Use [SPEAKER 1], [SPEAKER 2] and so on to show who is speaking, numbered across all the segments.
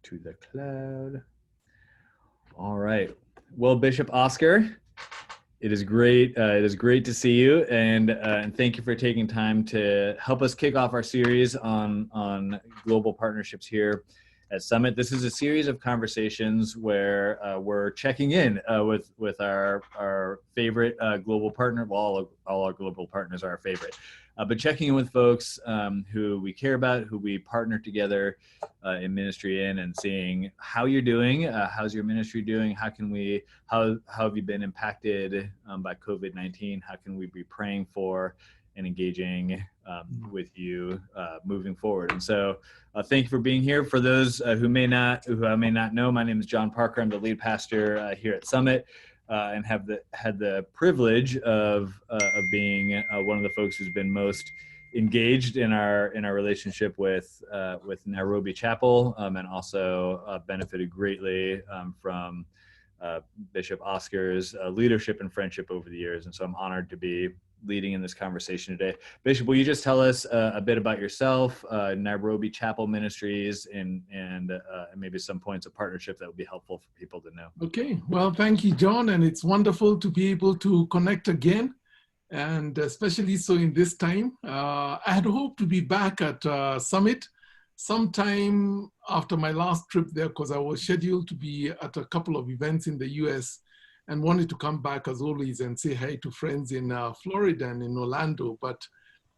[SPEAKER 1] to the cloud. All right. Well, Bishop Oscar, it is great. It is great to see you, and thank you for taking time to help us kick off our series on global partnerships here at Summit. This is a series of conversations where we're checking in with our favorite global partner. Well, all our global partners are our favorite, but checking in with folks who we care about, who we partner together in ministry and seeing how you're doing. How's your ministry doing? How have you been impacted by COVID-19? How can we be praying for and engaging with you moving forward? And so thank you for being here. For those who I may not know, my name is John Parker. I'm the lead pastor here at Summit, and had the privilege of being one of the folks who's been most engaged in our relationship with Nairobi Chapel, and also benefited greatly from Bishop Oscar's leadership and friendship over the years. And so I'm honored to be leading in this conversation today. Bishop, will you just tell us a bit about yourself, Nairobi Chapel Ministries, and maybe some points of partnership that would be helpful for people to know?
[SPEAKER 2] Okay, well, thank you, John, and it's wonderful to be able to connect again, and especially so in this time. I had hoped to be back at Summit sometime after my last trip there, because I was scheduled to be at a couple of events in the US and wanted to come back as always and say hi to friends in Florida and in Orlando. But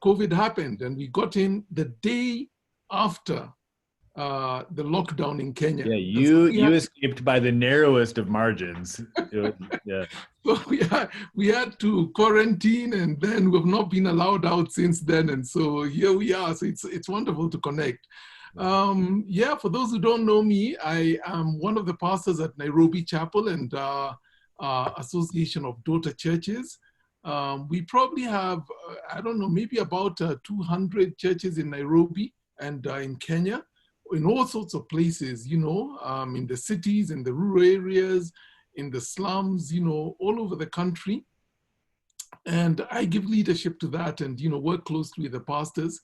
[SPEAKER 2] COVID happened, and we got in the day after the lockdown in Kenya.
[SPEAKER 1] Yeah, you escaped by the narrowest of margins. Yeah.
[SPEAKER 2] So we had to quarantine, and then we've not been allowed out since then. And so here we are. So it's wonderful to connect. Yeah, for those who don't know me, I am one of the pastors at Nairobi Chapel and Association of Daughter Churches. We probably have, I don't know, maybe about 200 churches in Nairobi and in Kenya, in all sorts of places, in the cities, in the rural areas, in the slums, all over the country. And I give leadership to that and, work closely with the pastors.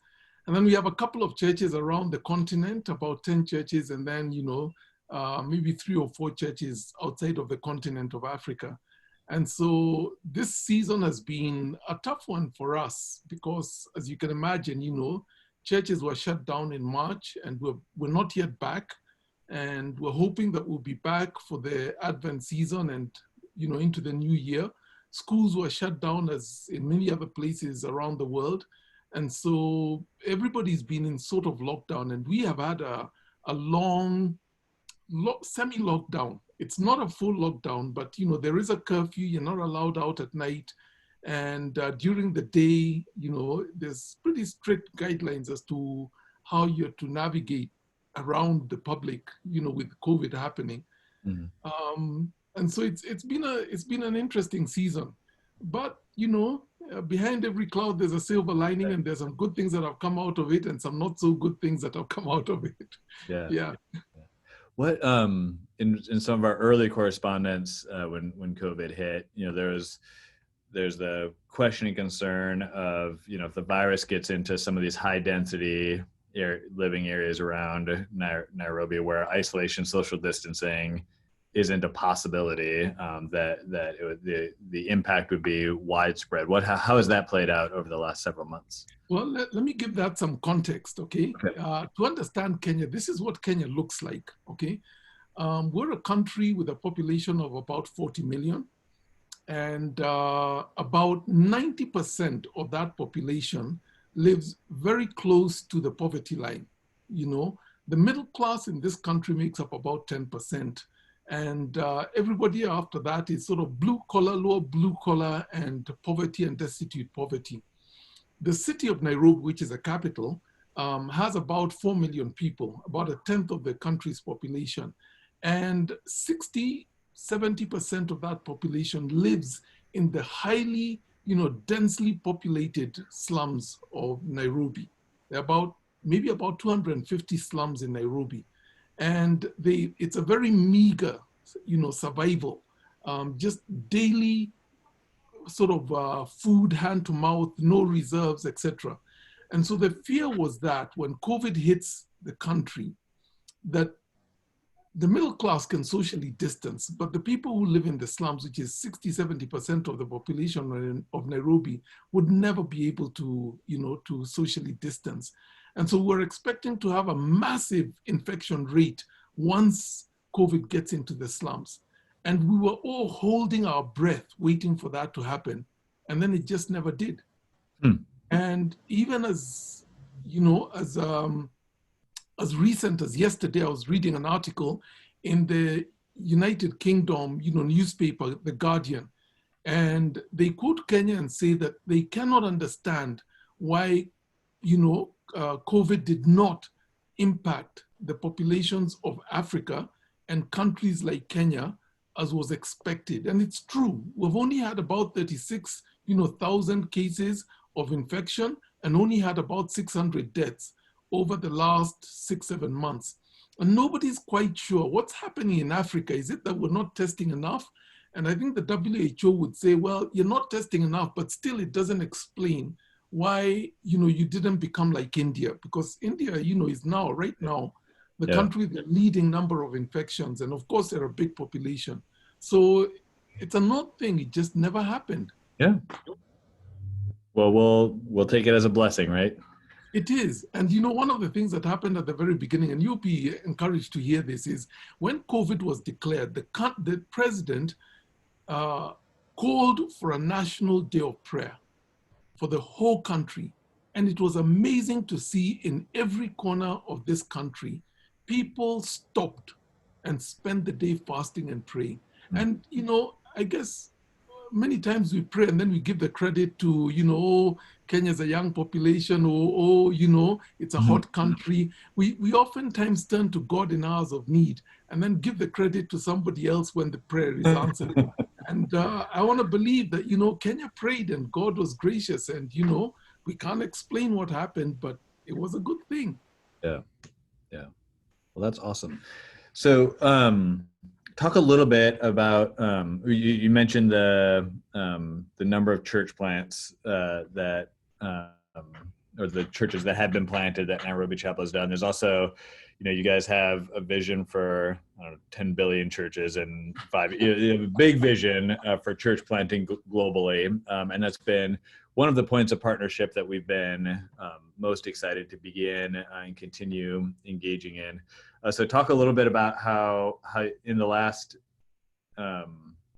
[SPEAKER 2] And then we have a couple of churches around the continent, about 10 churches, and then, maybe 3 or 4 churches outside of the continent of Africa. And so this season has been a tough one for us because, as you can imagine, churches were shut down in March, and we're not yet back. And we're hoping that we'll be back for the Advent season and, into the new year. Schools were shut down as in many other places around the world. And so everybody's been in sort of lockdown, and we have had a long semi-lockdown. It's not a full lockdown, but there is a curfew. You're not allowed out at night. And during the day, there's pretty strict guidelines as to how you're to navigate around the public, with COVID happening. Mm-hmm. And so it's been an interesting season. But, behind every cloud, there's a silver lining, and there's some good things that have come out of it and some not so good things that have come out of it. Yeah.
[SPEAKER 1] What in some of our early correspondence when COVID hit, there's the question and concern of if the virus gets into some of these high density living areas around Nairobi where isolation, social distancing isn't a possibility, the impact would be widespread. How has that played out over the last several months?
[SPEAKER 2] Well, let me give that some context, okay? To understand Kenya, this is what Kenya looks like, okay? We're a country with a population of about 40 million, and about 90% of that population lives very close to the poverty line. The middle class in this country makes up about 10%. And everybody after that is sort of blue collar, lower blue collar, and poverty and destitute poverty. The city of Nairobi, which is a capital, has about 4 million people, about 1/10 of the country's population. And 60–70% of that population lives in the highly, densely populated slums of Nairobi. There are maybe about 250 slums in Nairobi. And it's a very meager, survival, just daily sort of food hand to mouth, no reserves, etc. And so the fear was that when COVID hits the country, that the middle class can socially distance, but the people who live in the slums, which is 60–70% of the population of Nairobi, would never be able to, to socially distance. And so we're expecting to have a massive infection rate once COVID gets into the slums. And we were all holding our breath, waiting for that to happen. And then it just never did. And even as recent as yesterday, I was reading an article in the United Kingdom, newspaper, The Guardian, and they quote Kenya and say that they cannot understand why, COVID did not impact the populations of Africa and countries like Kenya as was expected. And it's true. We've only had about 36,000 cases of infection and only had about 600 deaths over the last 6–7 months. And nobody's quite sure what's happening in Africa. Is it that we're not testing enough? And I think the WHO would say, well, you're not testing enough, but still it doesn't explain why, you didn't become like India, because India, is now, right now, the country with the leading number of infections. And of course, they're a big population. So it's an odd thing. It just never happened.
[SPEAKER 1] Yeah. Well, we'll take it as a blessing, right?
[SPEAKER 2] It is. And one of the things that happened at the very beginning, and you'll be encouraged to hear this, is when COVID was declared, the president called for a national day of prayer for the whole country. And it was amazing to see in every corner of this country, people stopped and spent the day fasting and praying. And, I guess many times we pray and then we give the credit to, Kenya's a young population, or it's a hot country. We oftentimes turn to God in hours of need and then give the credit to somebody else when the prayer is answered. And I want to believe that, Kenya prayed and God was gracious, and, we can't explain what happened, but it was a good thing.
[SPEAKER 1] Yeah. Yeah. Well, that's awesome. So, talk a little bit about, you mentioned the number of church plants that, or the churches that have been planted that Nairobi Chapel has done. There's also, you guys have a vision for 10 billion churches and you have a big vision for church planting globally. And that's been one of the points of partnership that we've been most excited to begin and continue engaging in. So talk a little bit about how in the last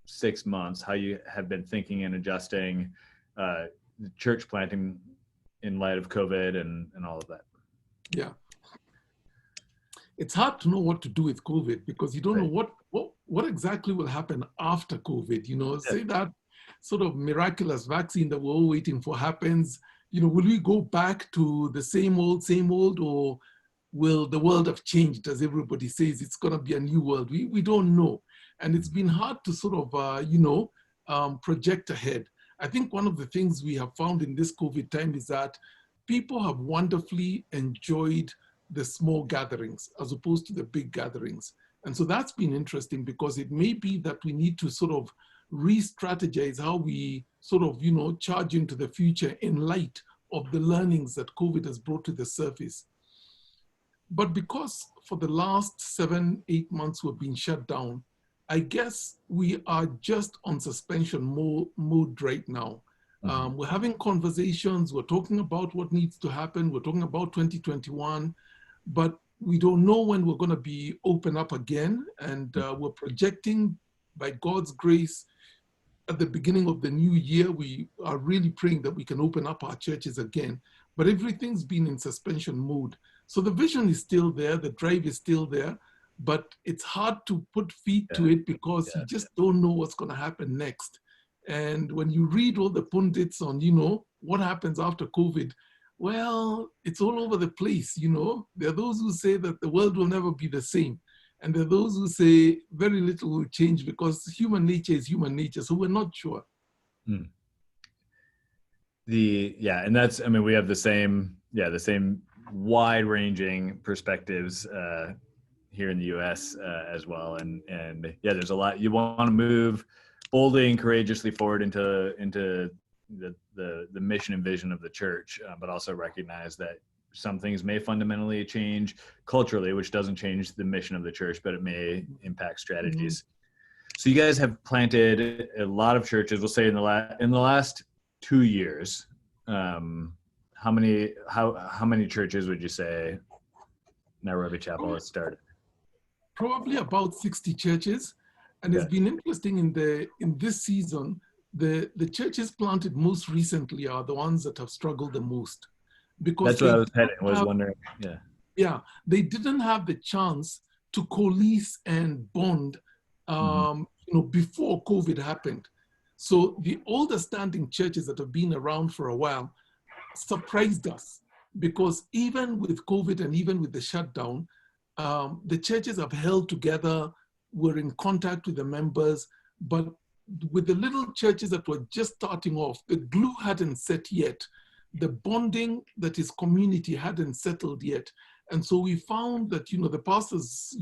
[SPEAKER 1] 6 months, how you have been thinking and adjusting church planting in light of COVID and all of that.
[SPEAKER 2] Yeah. It's hard to know what to do with COVID because you don't know what exactly will happen after COVID. Say that sort of miraculous vaccine that we're all waiting for happens, will we go back to the same old, or will the world have changed? As everybody says, it's going to be a new world. We don't know. And it's been hard to sort of, project ahead. I think one of the things we have found in this COVID time is that people have wonderfully enjoyed the small gatherings as opposed to the big gatherings. And so that's been interesting because it may be that we need to sort of re-strategize how we sort of, charge into the future in light of the learnings that COVID has brought to the surface. But because for the last 7–8 months we've been shut down, I guess we are just on suspension mode right now. We're having conversations, we're talking about what needs to happen, we're talking about 2021, but we don't know when we're going to be open up again. And we're projecting, by God's grace, at the beginning of the new year, we are really praying that we can open up our churches again. But everything's been in suspension mode. So the vision is still there, the drive is still there, but it's hard to put feet to it because you just don't know what's going to happen next. And when you read all the pundits on, what happens after COVID, well, it's all over the place, There are those who say that the world will never be the same. And there are those who say very little will change because human nature is human nature. So we're not sure.
[SPEAKER 1] And that's, we have the same wide-ranging perspectives here in the U.S. As well. And there's a lot. You want to move boldly and courageously forward into the mission and vision of the church, but also recognize that some things may fundamentally change culturally, which doesn't change the mission of the church, but it may impact strategies. So you guys have planted a lot of churches. We'll say in the last 2 years. How many churches would you say Nairobi Chapel has started?
[SPEAKER 2] Probably about 60 churches, and it's been interesting in this season. The churches planted most recently are the ones that have struggled the most, because
[SPEAKER 1] that's what I was heading. Was wondering.
[SPEAKER 2] They didn't have the chance to coalesce and bond, before COVID happened. So the older standing churches that have been around for a while surprised us, because even with COVID and even with the shutdown, the churches have held together, were in contact with the members, but with the little churches that were just starting off, the glue hadn't set yet. The bonding that is community hadn't settled yet. And so we found that, the pastors,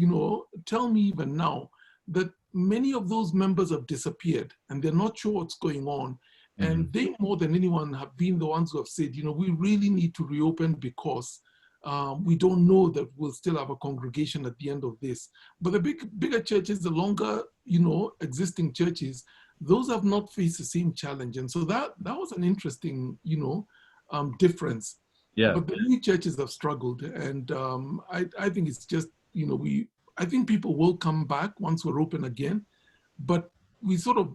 [SPEAKER 2] tell me even now that many of those members have disappeared and they're not sure what's going on. And they, more than anyone, have been the ones who have said, we really need to reopen, because we don't know that we'll still have a congregation at the end of this. But the bigger churches, the longer, existing churches, those have not faced the same challenge. And so that was an interesting, difference.
[SPEAKER 1] Yeah.
[SPEAKER 2] But the new churches have struggled. And I think it's just, I think people will come back once we're open again. But we sort of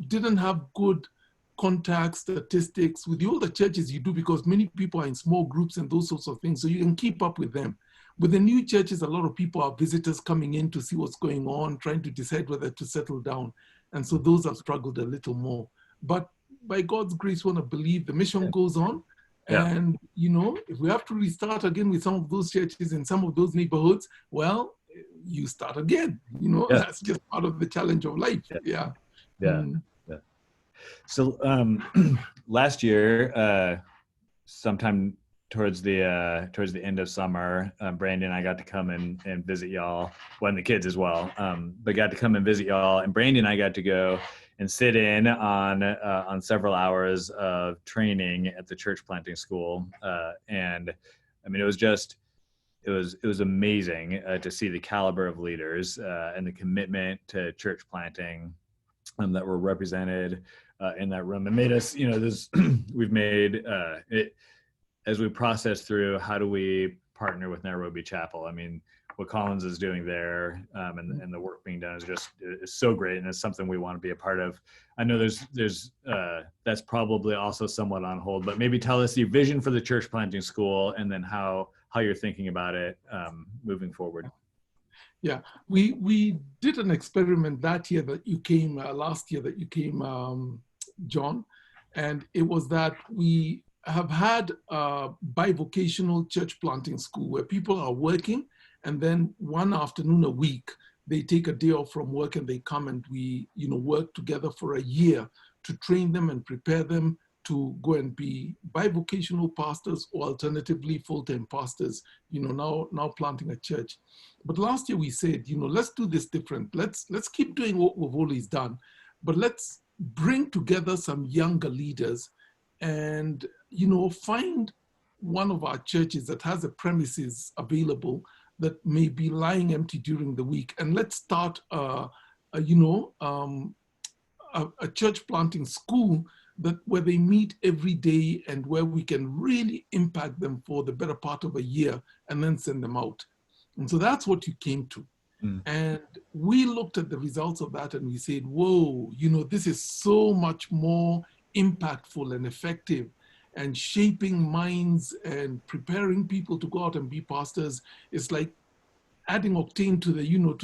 [SPEAKER 2] didn't have good contact statistics. With the older churches you do, because many people are in small groups and those sorts of things, so you can keep up with them. With the new churches, a lot of people are visitors coming in to see what's going on, trying to decide whether to settle down. And so those have struggled a little more. But by God's grace, we want to believe the mission goes on. And, if we have to restart again with some of those churches in some of those neighborhoods, well, you start again. That's just part of the challenge of life.
[SPEAKER 1] So last year, sometime towards the end of summer, Brandon and I got to come and visit y'all, and the kids as well, but got to come and visit y'all. And Brandon and I got to go and sit in on several hours of training at the church planting school. And I mean, it was amazing to see the caliber of leaders and the commitment to church planting that were represented in that room. It made us, we've made it as we process through how do we partner with Nairobi Chapel. I mean, what Collins is doing there and the work being done is so great, and it's something we want to be a part of. I know there's that's probably also somewhat on hold, but maybe tell us your vision for the church planting school and then how you're thinking about it moving forward.
[SPEAKER 2] Yeah, we did an experiment that year that you came, last year that you came, John, and it was that we have had a bivocational church planting school where people are working, and then one afternoon a week, they take a day off from work and they come and we, work together for a year to train them and prepare them to go and be bivocational pastors, or alternatively full-time pastors, now planting a church. But last year we said, let's do this different. Let's keep doing what we've always done, but let's bring together some younger leaders and, find one of our churches that has a premises available that may be lying empty during the week. And let's start a church planting school where they meet every day and where we can really impact them for the better part of a year and then send them out. And so that's what you came to. And we looked at the results of that and we said, whoa, this is so much more impactful and effective and shaping minds and preparing people to go out and be pastors. It's like adding octane to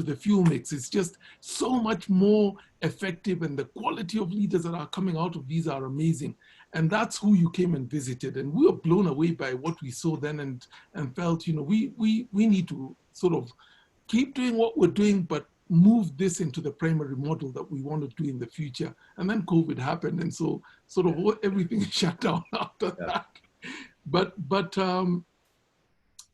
[SPEAKER 2] the fuel mix. It's just so much more effective, and the quality of leaders that are coming out of these are amazing. And that's who you came and visited. And we were blown away by what we saw then and felt, we need to sort of keep doing what we're doing, but move this into the primary model that we want to do in the future. And then COVID happened. And so sort of everything shut down after that. But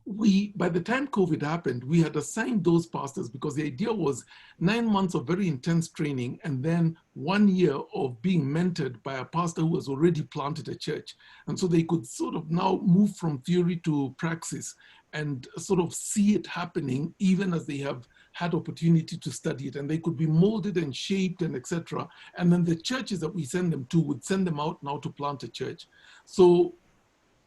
[SPEAKER 2] by the time COVID happened, we had assigned those pastors because the idea was 9 months of very intense training and then 1 year of being mentored by a pastor who has already planted a church. And so they could sort of now move from theory to praxis and sort of see it happening even as they have had opportunity to study it, and they could be molded and shaped and etc. And then the churches that we send them to would send them out now to plant a church. So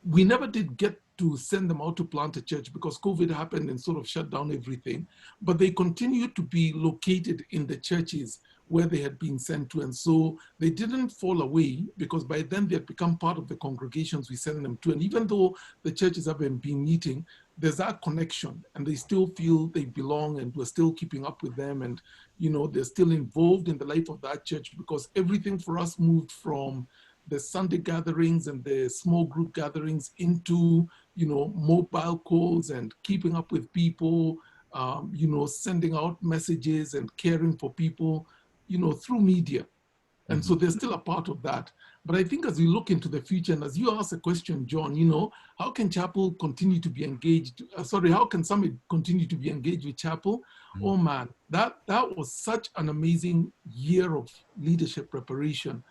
[SPEAKER 2] we never did get to send them out to plant a church because COVID happened and sort of shut down everything, but they continued to be located in the churches where they had been sent to. And so they didn't fall away because by then they had become part of the congregations we sent them to. And even though the churches haven't been meeting, there's that connection and they still feel they belong and we're still keeping up with them. And, you know, they're still involved in the life of that church because everything for us moved from the Sunday gatherings and the small group gatherings into, you know, mobile calls and keeping up with people, you know, sending out messages and caring for people, you know, through media. And so they're still a part of that. But I think as we look into the future, and as you ask a question, John, you know, how can Chapel continue to be engaged? How can Summit continue to be engaged with Chapel? Oh man, that was such an amazing year of leadership preparation.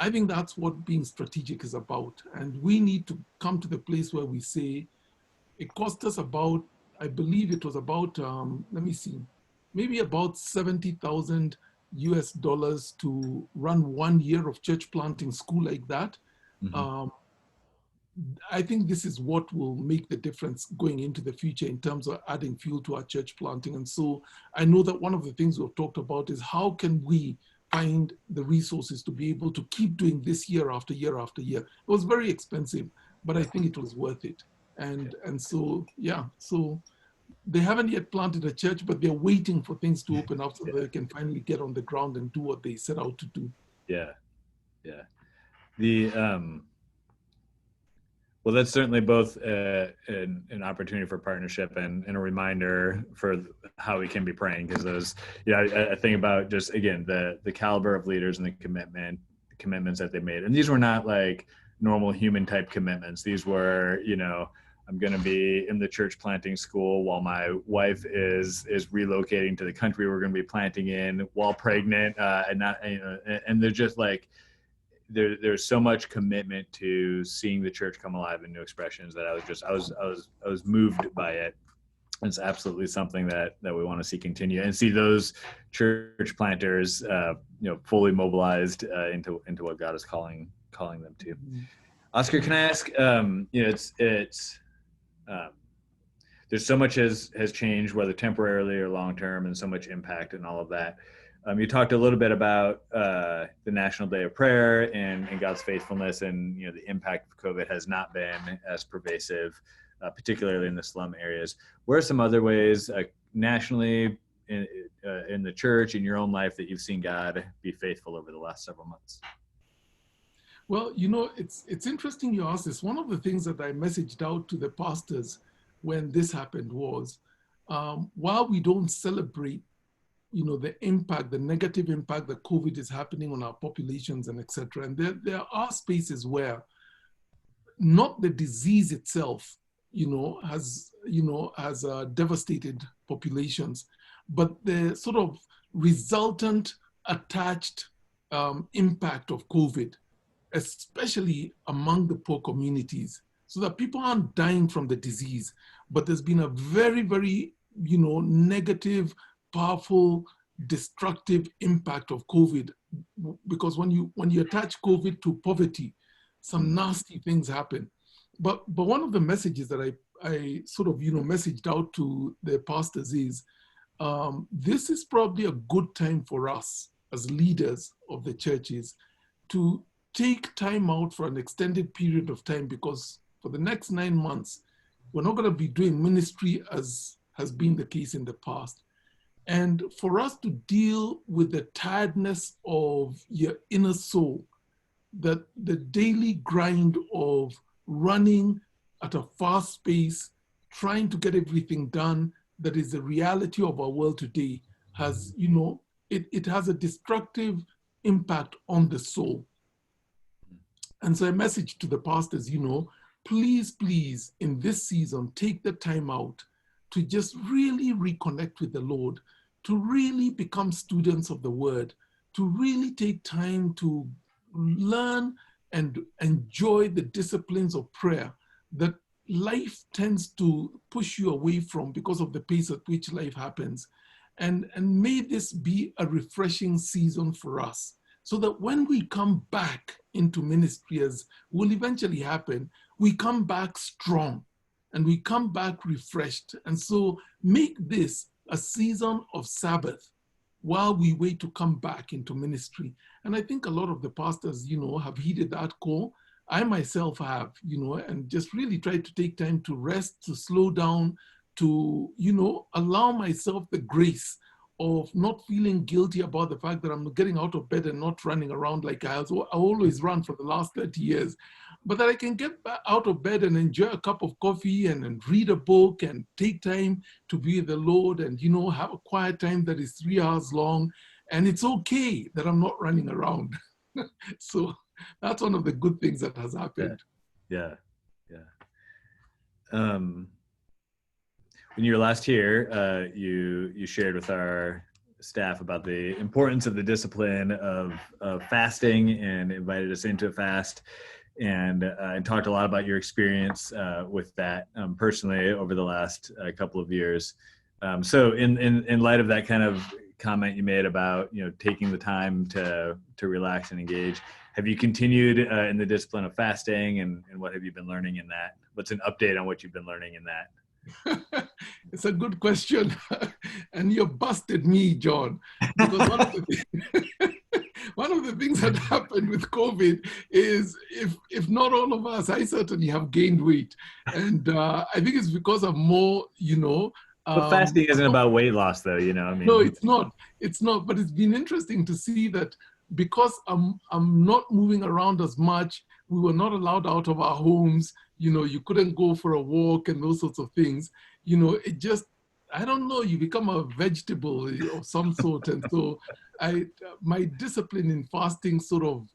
[SPEAKER 2] I think that's what being strategic is about. And we need to come to the place where we say, it cost us about, I believe it was about, let me see, maybe about 70,000 US dollars to run 1 year of church planting school like that. I think this is what will make the difference going into the future in terms of adding fuel to our church planting. And so I know that one of the things we've talked about is how can we find the resources to be able to keep doing this year after year after year. It was very expensive, but I think it was worth it. And so, yeah, so they haven't yet planted a church, but they're waiting for things to open up so that they can finally get on the ground and do what they set out to do.
[SPEAKER 1] Yeah, yeah. Well, that's certainly both an opportunity for partnership and a reminder for how we can be praying, because those, I think about just, again, the caliber of leaders and the commitments that they made. And these were not like normal human type commitments. These were, you know, I'm going to be in the church planting school while my wife is relocating to the country we're going to be planting in while pregnant, and they're just like, there's so much commitment to seeing the church come alive in new expressions that I was moved by it. It's absolutely something that we want to see continue and see those church planters, fully mobilized into what God is calling them to. Oscar, can I ask? There's so much has changed, whether temporarily or long term, and so much impact and all of that. You talked a little bit about the National Day of Prayer and God's faithfulness, and the impact of COVID has not been as pervasive, particularly in the slum areas. What are some other ways nationally in the church, in your own life, that you've seen God be faithful over the last several months?
[SPEAKER 2] Well, it's interesting you ask this. One of the things that I messaged out to the pastors when this happened was, while we don't celebrate the impact, the negative impact that COVID is happening on our populations and etc. And there are spaces where not the disease itself, has devastated populations, but the sort of resultant attached impact of COVID, especially among the poor communities, so that people aren't dying from the disease, but there's been a very, very, negative, powerful, destructive impact of COVID, because when you attach COVID to poverty, some nasty things happen. But one of the messages that I sort of messaged out to the pastors is, this is probably a good time for us as leaders of the churches to take time out for an extended period of time, because for the next 9 months, we're not going to be doing ministry as has been the case in the past. And for us to deal with the tiredness of your inner soul, that the daily grind of running at a fast pace, trying to get everything done, that is the reality of our world today, has, it has a destructive impact on the soul. And so a message to the pastors, please, please, in this season, take the time out to just really reconnect with the Lord, to really become students of the word, to really take time to learn and enjoy the disciplines of prayer that life tends to push you away from because of the pace at which life happens. And may this be a refreshing season for us, so that when we come back into ministry, as will eventually happen, we come back strong and we come back refreshed. And so make this a season of Sabbath while we wait to come back into ministry. And I think a lot of the pastors, have heeded that call. I myself have, and just really tried to take time to rest, to slow down, to, allow myself the grace of not feeling guilty about the fact that I'm getting out of bed and not running around like I always run for the last 30 years, but that I can get back out of bed and enjoy a cup of coffee and read a book and take time to be with the Lord and, have a quiet time that is 3 hours long. And it's okay that I'm not running around. So that's one of the good things that has happened.
[SPEAKER 1] Yeah. When you were last here, you shared with our staff about the importance of the discipline of fasting and invited us into a fast, and talked a lot about your experience with that personally over the last couple of years. So in light of that kind of comment you made about taking the time to relax and engage, have you continued in the discipline of fasting, and what have you been learning in that? What's an update on what you've been learning in that?
[SPEAKER 2] It's a good question. And you busted me, John, because one of the things that happened with COVID is if not all of us, I certainly have gained weight. And I think it's because of more,
[SPEAKER 1] But fasting isn't about weight loss, though,
[SPEAKER 2] No, it's not. It's not. But it's been interesting to see that because I'm not moving around as much, we were not allowed out of our homes. You couldn't go for a walk and those sorts of things. It just, I don't know, you become a vegetable of some sort. And so my discipline in fasting sort of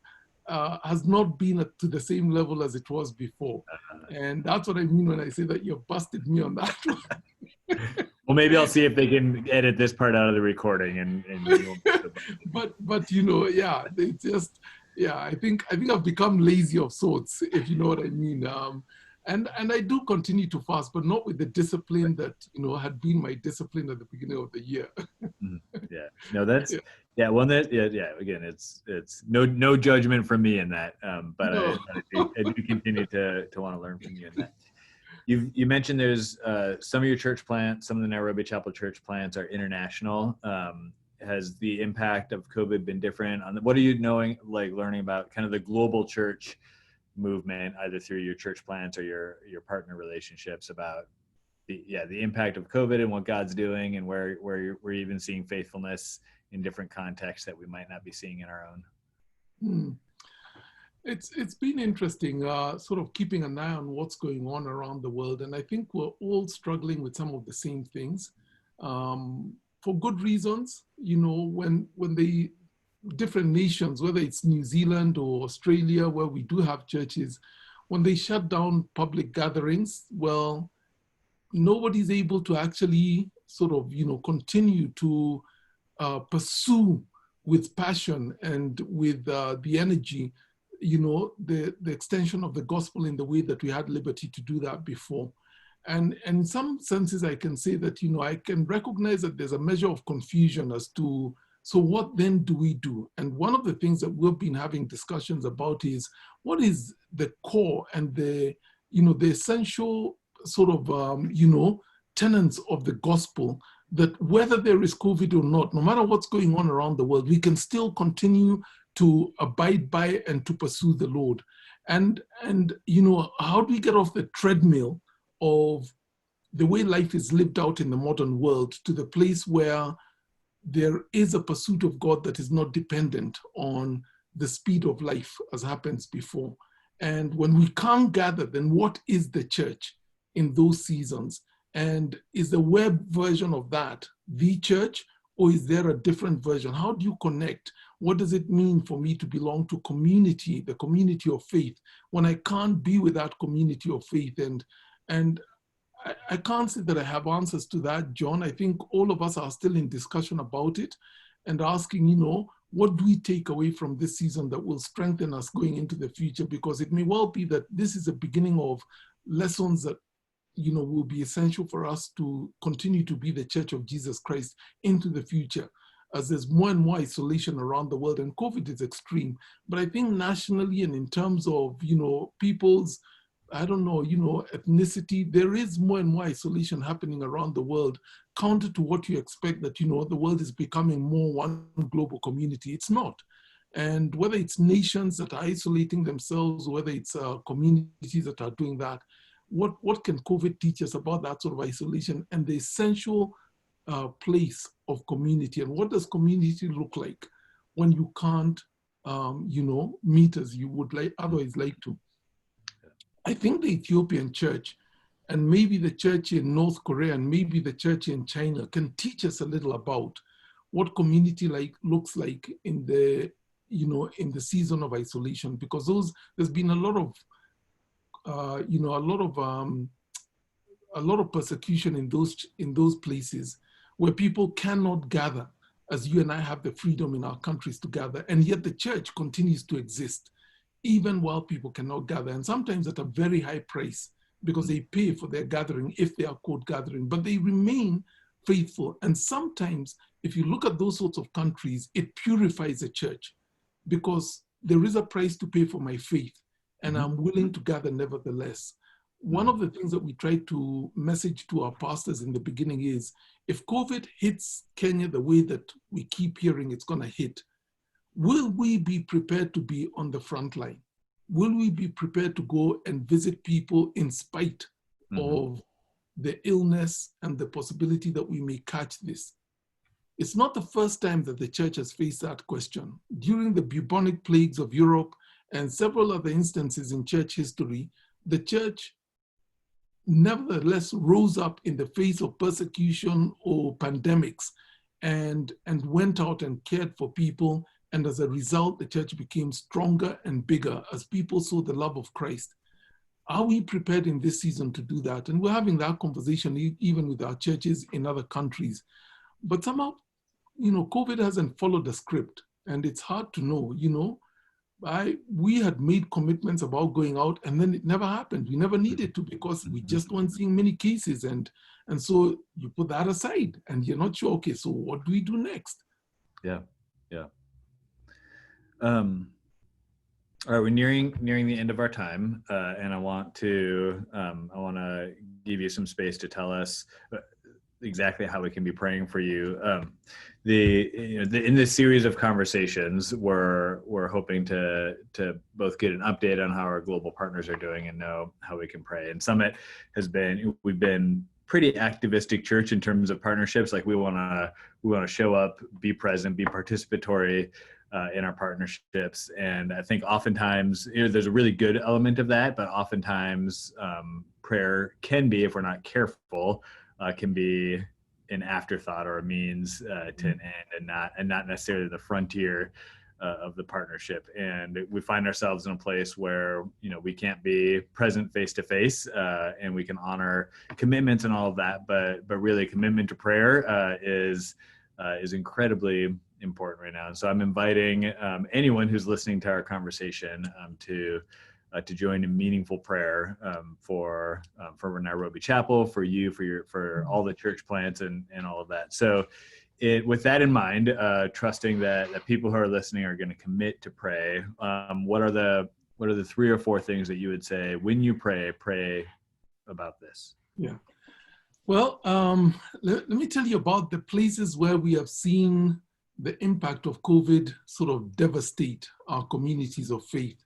[SPEAKER 2] has not been to the same level as it was before. And that's what I mean when I say that you busted me on that one.
[SPEAKER 1] Well, maybe I'll see if they can edit this part out of the recording and
[SPEAKER 2] but yeah, it's just, yeah, I think I've become lazy of sorts, if you know what I mean. And I do continue to fast, but not with the discipline that, had been my discipline at the beginning of the year.
[SPEAKER 1] Yeah, no, that's, yeah, well, again, it's no judgment from me in that, but no. I do continue to want to learn from you in that. You mentioned there's some of your church plants, some of the Nairobi Chapel church plants are international. Has the impact of COVID been different on what are you learning about kind of the global church movement, either through your church plants or your partner relationships, about the impact of COVID and what God's doing, and where we're even seeing faithfulness in different contexts that we might not be seeing in our own?
[SPEAKER 2] It's been interesting, sort of keeping an eye on what's going on around the world. And I think we're all struggling with some of the same things for good reasons. When the different nations, whether it's New Zealand or Australia, where we do have churches, when they shut down public gatherings, well, nobody's able to actually sort of, continue to pursue with passion and with the energy, the extension of the gospel in the way that we had liberty to do that before. And in some senses, I can say that, I can recognize that there's a measure of confusion as to, so what then do we do? And one of the things that we've been having discussions about is what is the core and the essential sort of, tenets of the gospel, that whether there is COVID or not, no matter what's going on around the world, we can still continue to abide by and to pursue the Lord. And how do we get off the treadmill of the way life is lived out in the modern world to the place where there is a pursuit of God that is not dependent on the speed of life as happens before? And when we can't gather, then what is the church in those seasons? And is the web version of that the church, or is there a different version? How do you connect what does it mean for me to belong to community, the community of faith, when I can't be with that community of faith? And I can't say that I have answers to that, John. I think all of us are still in discussion about it and asking, what do we take away from this season that will strengthen us going into the future? Because it may well be that this is the beginning of lessons that, will be essential for us to continue to be the Church of Jesus Christ into the future, as there's more and more isolation around the world, and COVID is extreme. But I think nationally and in terms of, people's, ethnicity, there is more and more isolation happening around the world, counter to what you expect that, the world is becoming more one global community. It's not. And whether it's nations that are isolating themselves, whether it's communities that are doing that, what can COVID teach us about that sort of isolation and the essential place of community? And what does community look like when you can't, meet as you would otherwise like to? I think the Ethiopian church and maybe the church in North Korea and maybe the church in China can teach us a little about what community looks like in the season of isolation, because there's been a lot of persecution in those places where people cannot gather as you and I have the freedom in our countries to gather, and yet the church continues to exist even while people cannot gather, and sometimes at a very high price, because they pay for their gathering if they are quote gathering, but they remain faithful. And sometimes if you look at those sorts of countries, it purifies the church, because there is a price to pay for my faith, and I'm willing to gather nevertheless. One of the things that we try to message to our pastors in the beginning is, if COVID hits Kenya the way that we keep hearing it's going to hit, will we be prepared to be on the front line? Will we be prepared to go and visit people in spite of the illness and the possibility that we may catch this? It's not the first time that the church has faced that question. During the bubonic plagues of Europe and several other instances in church history, the church nevertheless rose up in the face of persecution or pandemics and went out and cared for people. And as a result, the church became stronger and bigger as people saw the love of Christ. Are we prepared in this season to do that? And we're having that conversation even with our churches in other countries. But somehow, COVID hasn't followed the script, and it's hard to know, we had made commitments about going out, and then it never happened. We never needed to, because we just weren't seeing many cases. And so you put that aside and you're not sure, okay, so what do we do next?
[SPEAKER 1] Yeah. All right, we're nearing the end of our time, and I want to give you some space to tell us exactly how we can be praying for you. In this series of conversations, we're hoping to both get an update on how our global partners are doing and know how we can pray. And Summit we've been pretty activistic church in terms of partnerships. Like we want to show up, be present, be participatory in our partnerships. And I think oftentimes there's a really good element of that, but oftentimes prayer can be, if we're not careful, can be an afterthought or a means to an end, and not necessarily the frontier of the partnership. And we find ourselves in a place where we can't be present face to face, and we can honor commitments and all of that, but really commitment to prayer is incredibly important right now. And so I'm inviting anyone who's listening to our conversation to join in meaningful prayer for Nairobi Chapel, for you, for all the church plants and all of that. So with that in mind, trusting that people who are listening are going to commit to pray, what are the 3 or 4 things that you would say when you pray about this?
[SPEAKER 2] Yeah. Well, let me tell you about the places where we have seen the impact of COVID sort of devastate our communities of faith,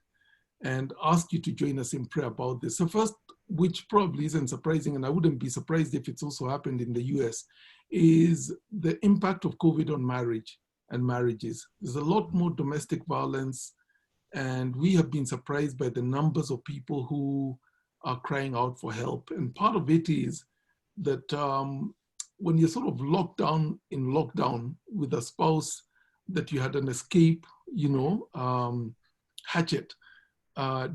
[SPEAKER 2] and ask you to join us in prayer about this. So first, which probably isn't surprising, and I wouldn't be surprised if it's also happened in the US, is the impact of COVID on marriage and marriages. There's a lot more domestic violence, and we have been surprised by the numbers of people who are crying out for help. And part of it is that when you're sort of locked down with a spouse, that you had an escape, hatchet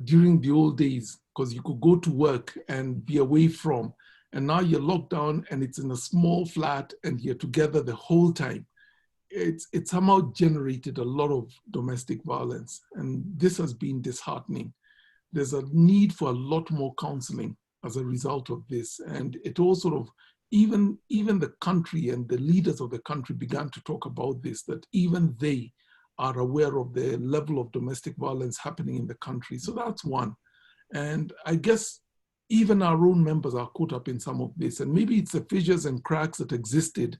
[SPEAKER 2] during the old days, because you could go to work and be away from, and now you're locked down and it's in a small flat and you're together the whole time. It somehow generated a lot of domestic violence, and this has been disheartening. There's a need for a lot more counseling as a result of this, and it all sort of, even the country and the leaders of the country began to talk about this, that even they are aware of the level of domestic violence happening in the country. So that's one. And I guess even our own members are caught up in some of this, and maybe it's the fissures and cracks that existed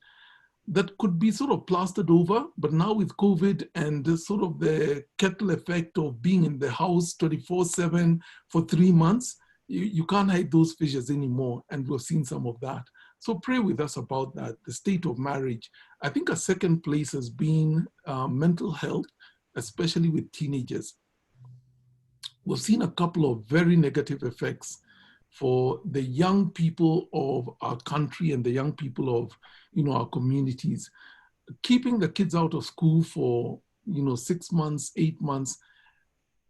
[SPEAKER 2] that could be sort of plastered over, but now with COVID and the sort of the kettle effect of being in the house 24/7 for 3 months, you can't hide those fissures anymore, and we've seen some of that. So pray with us about that, the state of marriage. I think a second place has been mental health, especially with teenagers. We've seen a couple of very negative effects for the young people of our country and the young people of our communities. Keeping the kids out of school for 6 months, 8 months,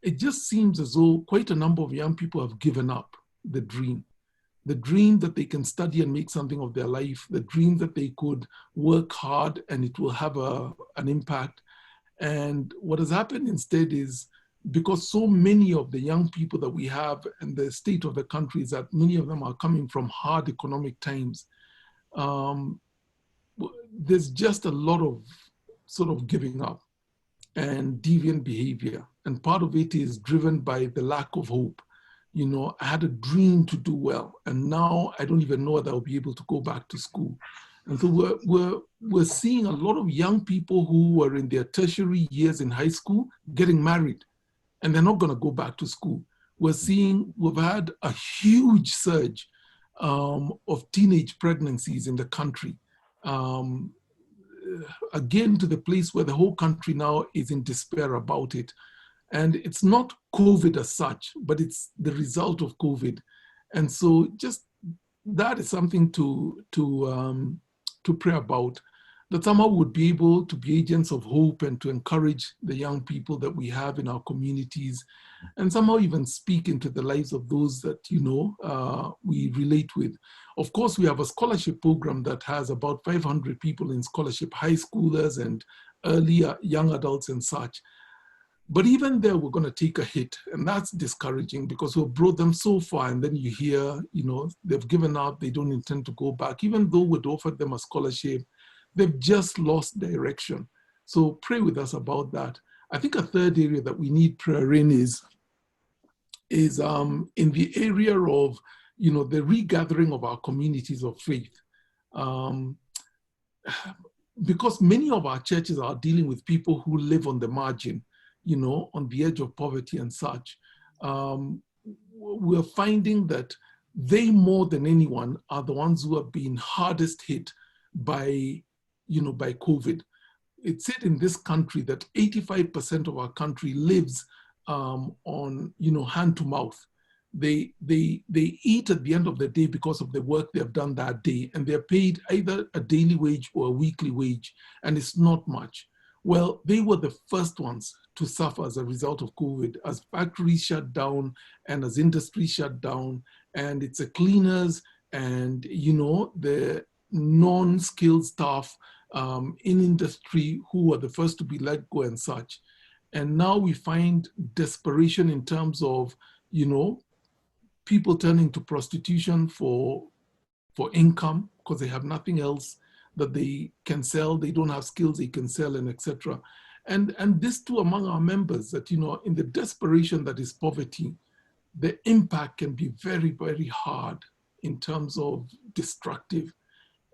[SPEAKER 2] it just seems as though quite a number of young people have given up the dream that they can study and make something of their life, the dream that they could work hard and it will have an impact. And what has happened instead is, because so many of the young people that we have and the state of the country is that many of them are coming from hard economic times, there's just a lot of sort of giving up and deviant behavior. And part of it is driven by the lack of hope. I had a dream to do well, and now I don't even know whether I'll be able to go back to school. And so we're seeing a lot of young people who were in their tertiary years in high school getting married, and they're not going to go back to school. We've had a huge surge of teenage pregnancies in the country. Again, to the place where the whole country now is in despair about it. And it's not COVID as such, but it's the result of COVID. And so just that is something to pray about, that somehow would be able to be agents of hope and to encourage the young people that we have in our communities, and somehow even speak into the lives of those that, we relate with. Of course, we have a scholarship program that has about 500 people in scholarship, high schoolers and early young adults and such. But even there, we're going to take a hit, and that's discouraging because we've brought them so far, and then you hear, they've given up, they don't intend to go back. Even though we'd offered them a scholarship, they've just lost direction. So pray with us about that. I think a third area that we need prayer in is in the area of, the regathering of our communities of faith. Because many of our churches are dealing with people who live on the margin, on the edge of poverty and such. We're finding that they, more than anyone, are the ones who have been hardest hit by COVID. It's said in this country that 85% of our country lives on, hand to mouth. They eat at the end of the day because of the work they have done that day, and they're paid either a daily wage or a weekly wage, and it's not much. Well, they were the first ones to suffer as a result of COVID, as factories shut down and as industry shut down, and it's the cleaners and, the non-skilled staff in industry who were the first to be let go and such. And now we find desperation in terms of, people turning to prostitution for income because they have nothing else that they can sell. They don't have skills they can sell, and etc. And this too among our members, that, in the desperation that is poverty, the impact can be very, very hard in terms of destructive.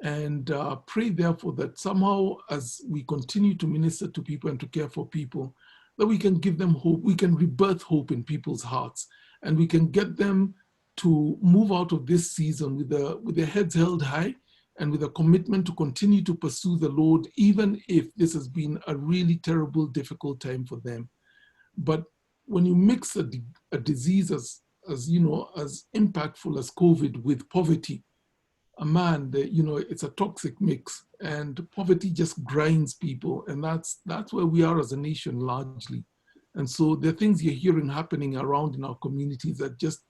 [SPEAKER 2] And pray therefore that somehow as we continue to minister to people and to care for people, that we can give them hope, we can rebirth hope in people's hearts, and we can get them to move out of this season with their heads held high and with a commitment to continue to pursue the Lord, even if this has been a really terrible, difficult time for them. But when you mix a disease as impactful as COVID with poverty, man, it's a toxic mix, and poverty just grinds people. And that's where we are as a nation largely. And so there are things you're hearing happening around in our communities that just,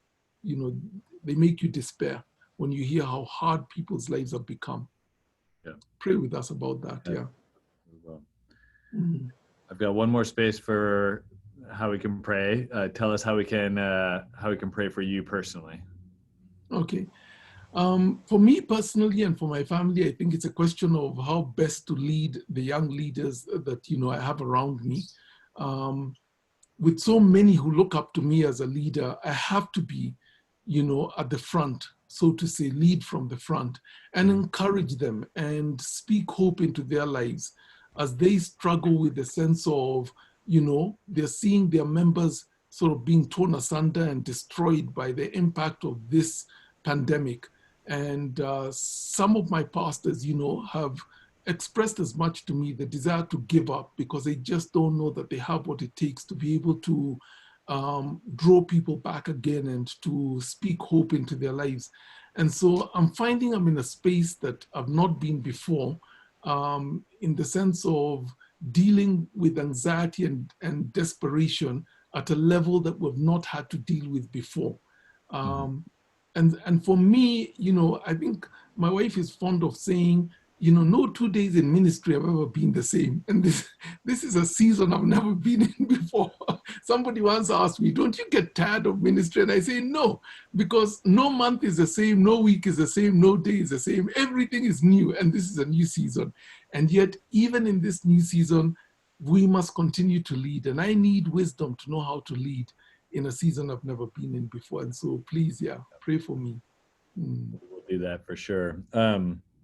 [SPEAKER 2] they make you despair when you hear how hard people's lives have become.
[SPEAKER 1] Yeah.
[SPEAKER 2] Pray with us about that. Yeah.
[SPEAKER 1] Well,
[SPEAKER 2] Mm.
[SPEAKER 1] I've got one more space for how we can pray. Tell us how we can pray for you personally.
[SPEAKER 2] Okay. For me personally and for my family, I think it's a question of how best to lead the young leaders that I have around me. With so many who look up to me as a leader, I have to be, at the front, so to say, lead from the front and encourage them and speak hope into their lives as they struggle with the sense of, they're seeing their members sort of being torn asunder and destroyed by the impact of this pandemic. And some of my pastors, have expressed as much to me the desire to give up because they just don't know that they have what it takes to be able to draw people back again and to speak hope into their lives. And so I'm finding I'm in a space that I've not been before, in the sense of dealing with anxiety and desperation at a level that we've not had to deal with before. And for me, I think my wife is fond of saying, no 2 days in ministry have ever been the same. And this is a season I've never been in before. Somebody once asked me, don't you get tired of ministry? And I say, no, because no month is the same, no week is the same, no day is the same. Everything is new, and this is a new season. And yet, even in this new season, we must continue to lead. And I need wisdom to know how to lead in a season I've never been in before. And so please, pray for me.
[SPEAKER 1] We'll do that for sure.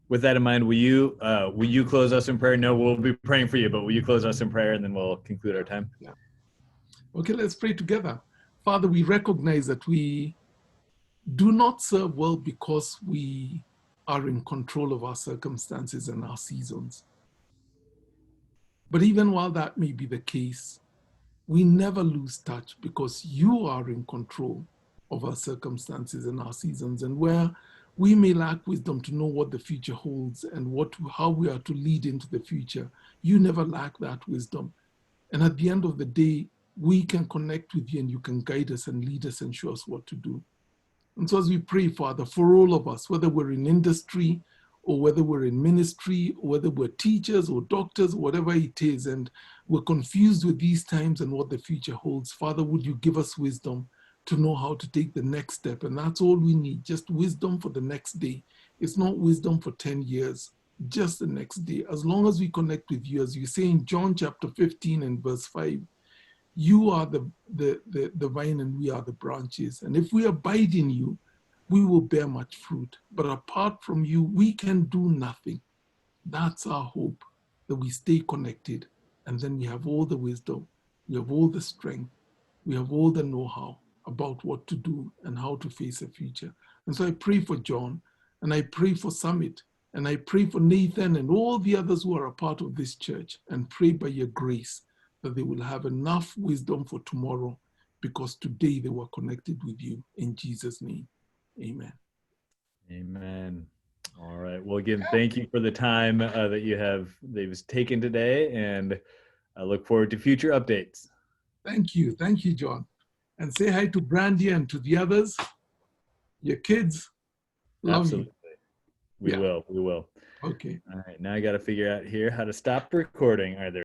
[SPEAKER 1] With that in mind, will you close us in prayer? No, we'll be praying for you, but will you close us in prayer and then we'll conclude our time?
[SPEAKER 2] Yeah. Okay, let's pray together. Father, we recognize that we do not serve well because we are in control of our circumstances and our seasons. But even while that may be the case, we never lose touch because you are in control of our circumstances and our seasons. And where we may lack wisdom to know what the future holds and how we are to lead into the future, you never lack that wisdom. And at the end of the day, we can connect with you and you can guide us and lead us and show us what to do. And so as we pray, Father, for all of us, whether we're in industry or whether we're in ministry, or whether we're teachers or doctors, whatever it is, and we're confused with these times and what the future holds, Father, would you give us wisdom to know how to take the next step? And that's all we need, just wisdom for the next day. It's not wisdom for 10 years, just the next day. As long as we connect with you, as you say in John chapter 15 and verse 5, you are the vine and we are the branches. And if we abide in you, we will bear much fruit. But apart from you, we can do nothing. That's our hope, that we stay connected. And then we have all the wisdom, we have all the strength, we have all the know-how about what to do and how to face the future. And so I pray for John, and I pray for Summit, and I pray for Nathan and all the others who are a part of this church, and pray by your grace that they will have enough wisdom for tomorrow because today they were connected with you. In Jesus' name, amen.
[SPEAKER 1] Amen. All right. Well, again, thank you for the time that they've taken today, and I look forward to future updates.
[SPEAKER 2] Thank you. Thank you, John. And say hi to Brandy and to the others, your kids. Love
[SPEAKER 1] Absolutely.
[SPEAKER 2] you.
[SPEAKER 1] We will.
[SPEAKER 2] Okay.
[SPEAKER 1] All right. Now I got to figure out here how to stop recording. Are there